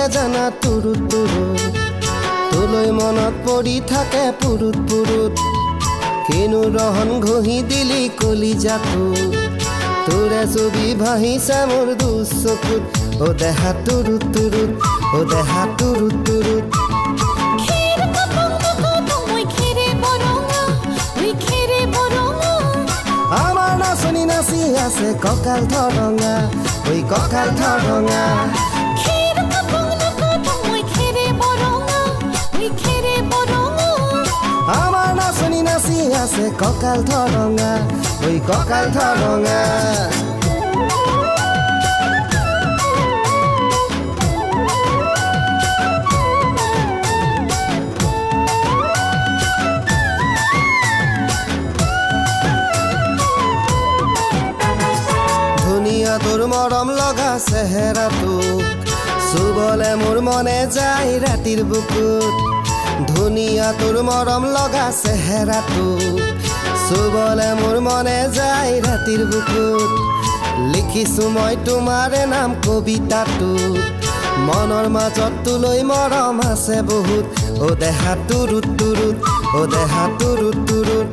দিলে জানা তুৰুত তুৰুত তোলৈ মনত পৰি থাকে পুৰুত পুৰুত কিনো ৰহন ঘঁহি দিলি কলিজাটো তোৰে ছবি ভাহিছে মোৰ দুচকুত ও দেহা তুৰুত তুৰুত ও দেহা তুৰুত তুৰুত আমাৰ নাচনি নাচি আছে কঁকাল ধৰঙা ঐ কঁকাল ধৰঙা আমাৰ নাচনি নাচি আছে কঁকাল ধৰঙা ঐ কঁকাল ধৰঙা তোর মৰম লগা চেহেৰাটোক চুবলে মোৰ মনে যায় ৰাতিৰ বুকুত ধুনীয়া তোৰ মৰম লগা চেহেৰাটোক চুবলে মোৰ মনে যায় ৰাতিৰ বুকুত লিখিছো মই তোমাৰে নাম কবিতাটোত মনৰ মাজত তোলৈ মৰম আছে বহুত ও দেহা তুৰুত তুৰুত ও দেহা তুৰুত তুৰুত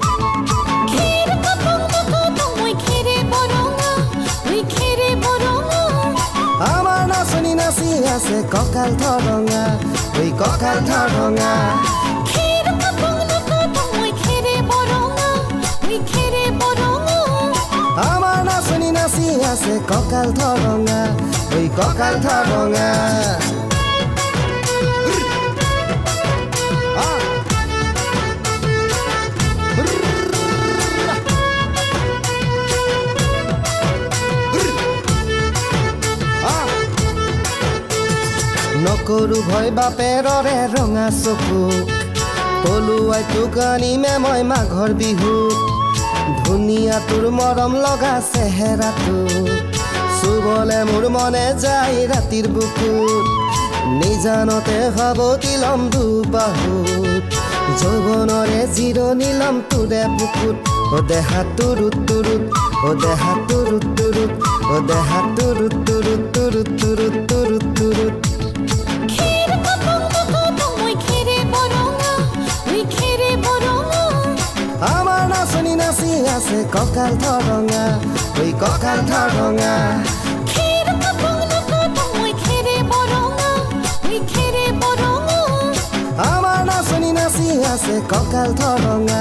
আমাৰ নাচনি নাচি আছে কঁকাল ধৰঙা ঐ কঁকাল ধৰঙা আমাৰ নাচনি নাচি আছে কঁকাল ধৰঙা ঐ কঁকাল ধৰঙা নকৰো ভয় বাপেৰৰে ৰঙা চকুক পলুৱাই তোক আনিমে মই মাঘৰ বিহুত ধুনীয়া তোৰ মৰম লগা চেহেৰাটো চুবলে মোৰ মনে যায় ৰাতিৰ বুকুত নিজানতে সাৱটি লম দুবাহুত যৌৱনৰে জিৰণি লম তোৰে বুকুত ও দেহা তুৰুত তুৰুত ও দেহা তুৰুত তুৰুত ও দেহা তুৰুত তুৰুত তুৰুত তুৰুত তুৰুত তুৰুত আমাৰ নাচনি নাচি আছে কঁকাল ধৰঙা ঐ কঁকাল ধৰঙা আমাৰ নাচনি নাচি আছে কঁকাল ধৰঙা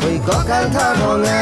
ঐ কঁকাল ধৰঙা